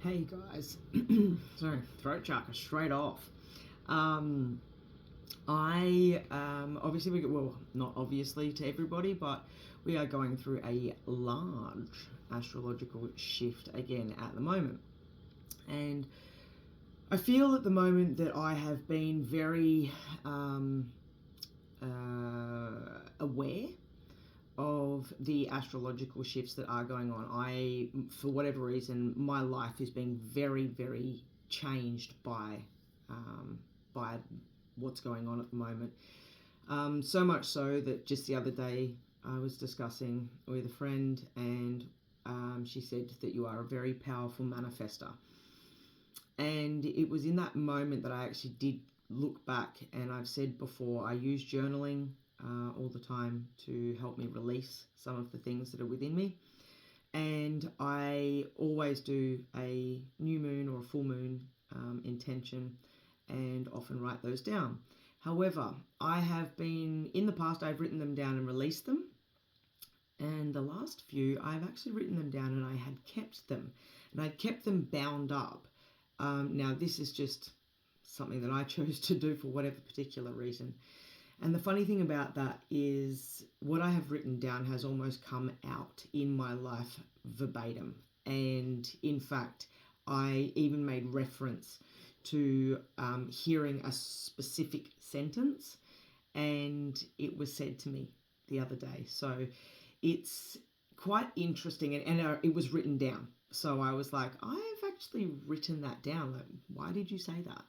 Hey guys, sorry, throat chakra straight off. I obviously not obviously to everybody, but we are going through a large astrological shift again at the moment, and I feel at the moment that I have been very aware of the astrological shifts that are going on. For whatever reason, my life is being very, very changed by what's going on at the moment. So much so that just the other day I was discussing with a friend, and she said that you are a very powerful manifester. And it was in that moment that I actually did look back, and I've said before, I use journaling all the time to help me release some of the things that are within me. And I always do a new moon or a full moon intention and often write those down. However, I have been, in the past, I've written them down and released them. And the last few, I've actually written them down and I had kept them. And I'd kept them bound up. Now, this is just something that I chose to do for whatever particular reason. And the funny thing about that is what I have written down has almost come out in my life verbatim. And in fact, I even made reference to hearing a specific sentence, and it was said to me the other day. So it's quite interesting, and it was written down. So I was like, I've actually written that down. Like, why did you say that?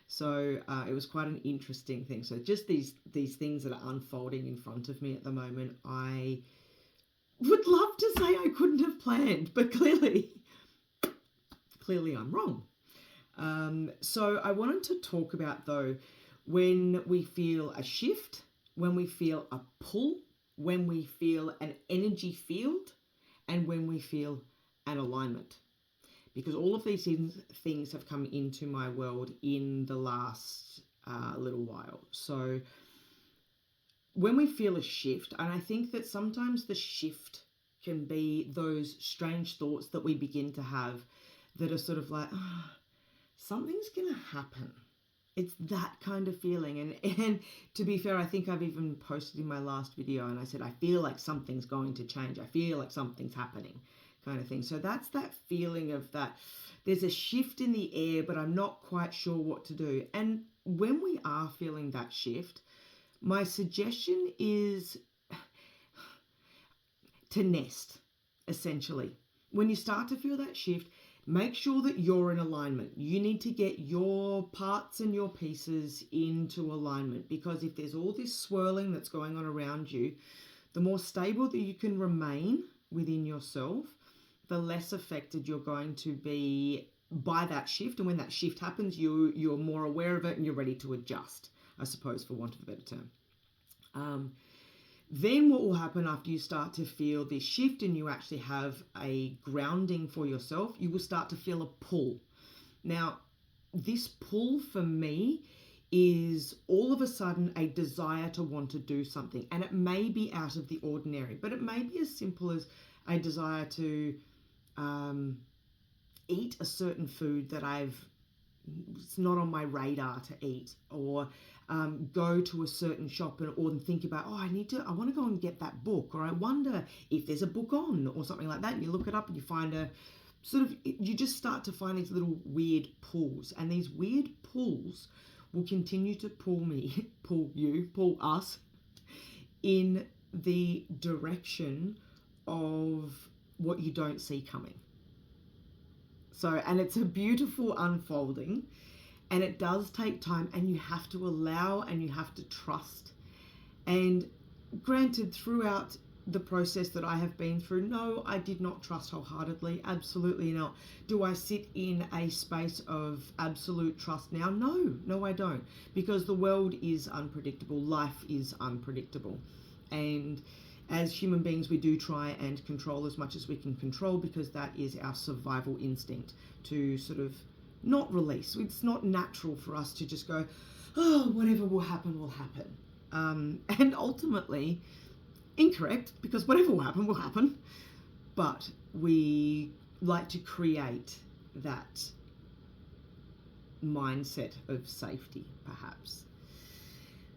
So it was quite an interesting thing. So just these things that are unfolding in front of me at the moment, I would love to say I couldn't have planned, but clearly I'm wrong. So I wanted to talk about, though, when we feel a shift, when we feel a pull, when we feel an energy field, and when we feel an alignment. Because all of these things have come into my world in the last little while. So when we feel a shift, and I think that sometimes the shift can be those strange thoughts that we begin to have that are sort of like, something's going to happen. It's that kind of feeling. And to be fair, I think I've even posted in my last video and I said, I feel like something's going to change. I feel like something's happening, kind of thing. So that's that feeling of that there's a shift in the air, but I'm not quite sure what to do. And when we are feeling that shift, my suggestion is to nest, essentially. When you start to feel that shift, make sure that you're in alignment. You need to get your parts and your pieces into alignment, because if there's all this swirling that's going on around you, the more stable that you can remain within yourself, the less affected you're going to be by that shift. And when that shift happens, you're more aware of it and you're ready to adjust, I suppose, for want of a better term. Then what will happen after you start to feel this shift and you actually have a grounding for yourself, you will start to feel a pull. Now, this pull for me is all of a sudden a desire to want to do something. And it may be out of the ordinary, but it may be as simple as a desire to eat a certain food that it's not on my radar to eat, or go to a certain shop or think about, I want to go and get that book, or I wonder if there's a book on, or something like that. And you look it up and you find you just start to find these little weird pulls, and these weird pulls will continue to pull us in the direction of what you don't see coming. So, and it's a beautiful unfolding, and it does take time, and you have to allow and you have to trust. And granted, throughout the process that I have been through, no, I did not trust wholeheartedly. Absolutely not. Do I sit in a space of absolute trust now? No, I don't. Because the world is unpredictable. Life is unpredictable. And as human beings, we do try and control as much as we can control, because that is our survival instinct, to sort of not release. It's not natural for us to just go, whatever will happen, will happen. And ultimately, incorrect, because whatever will happen, will happen. But we like to create that mindset of safety, perhaps.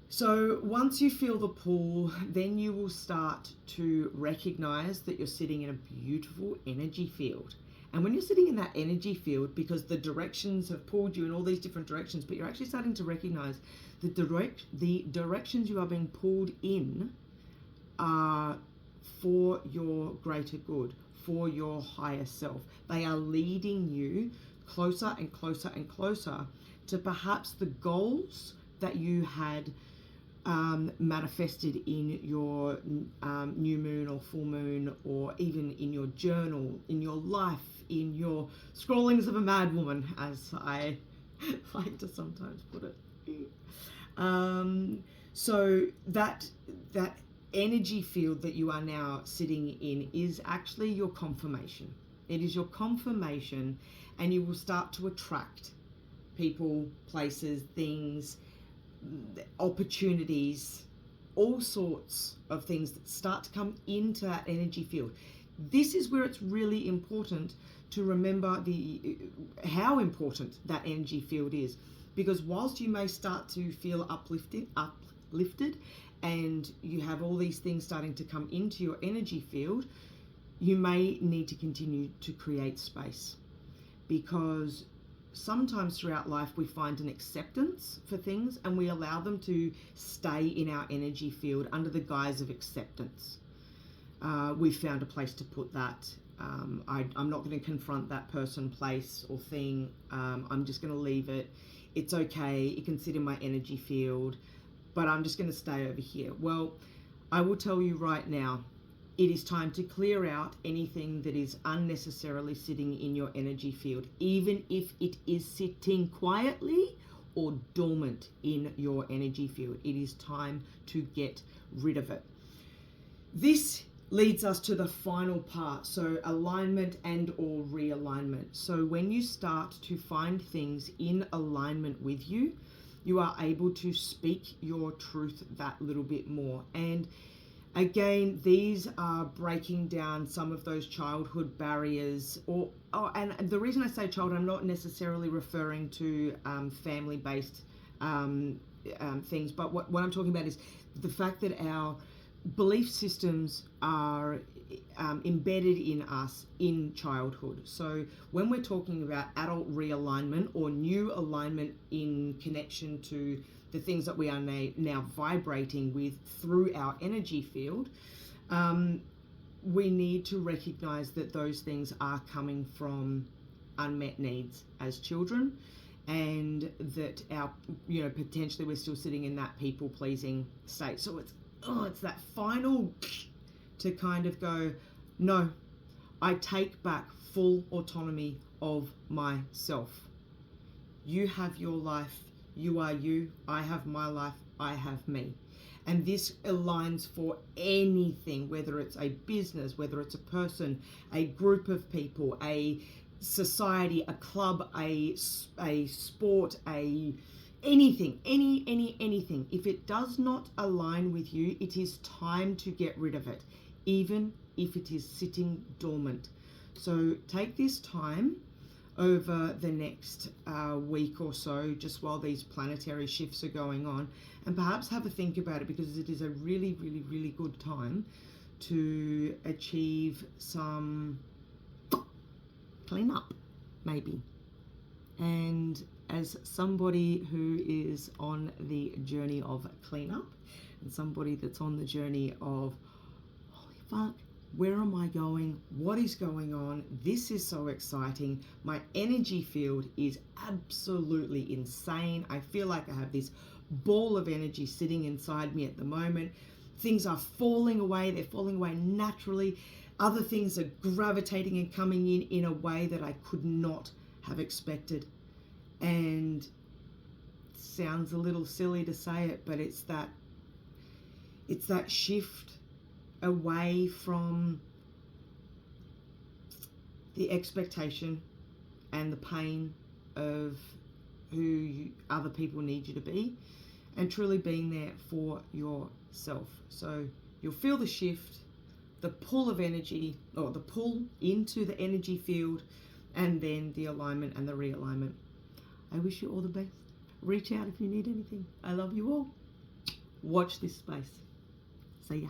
So once you feel the pull, then you will start to recognize that you're sitting in a beautiful energy field. And when you're sitting in that energy field, because the directions have pulled you in all these different directions, but you're actually starting to recognize the directions you are being pulled in are for your greater good, for your higher self. They are leading you closer and closer and closer to perhaps the goals that you had manifested in your new moon or full moon, or even in your journal, in your life, in your scrollings of a mad woman, as I like to sometimes put it. So that energy field that you are now sitting in is actually your confirmation. It is your confirmation, and you will start to attract people, places, things, opportunities, all sorts of things that start to come into that energy field. This is where it's really important to remember how important that energy field is, because whilst you may start to feel uplifted, and you have all these things starting to come into your energy field, you may need to continue to create space, because sometimes throughout life we find an acceptance for things and we allow them to stay in our energy field under the guise of acceptance. We've found a place to put that. I'm not going to confront that person, place, or thing. I'm just going to leave it. It's okay. It can sit in my energy field, but I'm just going to stay over here. Well, I will tell you right now, it is time to clear out anything that is unnecessarily sitting in your energy field, even if it is sitting quietly or dormant in your energy field. It is time to get rid of it. This leads us to the final part, so alignment and or realignment. So when you start to find things in alignment with you, you are able to speak your truth that little bit more. And again, these are breaking down some of those childhood barriers, and the reason I say childhood, I'm not necessarily referring to family-based things, but what I'm talking about is the fact that our belief systems are embedded in us in childhood. So when we're talking about adult realignment or new alignment in connection to the things that we are now vibrating with through our energy field, we need to recognize that those things are coming from unmet needs as children, and that potentially we're still sitting in that people pleasing state. So it's that final to kind of go, no, I take back full autonomy of myself. You have your life. You are you, I have my life, I have me. And this aligns for anything, whether it's a business, whether it's a person, a group of people, a society, a club, a sport, anything. If it does not align with you, it is time to get rid of it, even if it is sitting dormant. So take this time over the next week or so, just while these planetary shifts are going on, and perhaps have a think about it, because it is a really, really, really good time to achieve some cleanup, maybe. And as somebody who is on the journey of cleanup, and somebody that's on the journey of, holy fuck, where am I going? What is going on? This is so exciting. My energy field is absolutely insane. I feel like I have this ball of energy sitting inside me at the moment. Things are falling away. They're falling away naturally. Other things are gravitating and coming in a way that I could not have expected. And it sounds a little silly to say it, but it's that shift away from the expectation and the pain of who other people need you to be, and truly being there for yourself. So you'll feel the shift, the pull of energy, or the pull into the energy field, and then the alignment and the realignment. I wish you all the best. Reach out if you need anything. I love you all. Watch this space. See ya.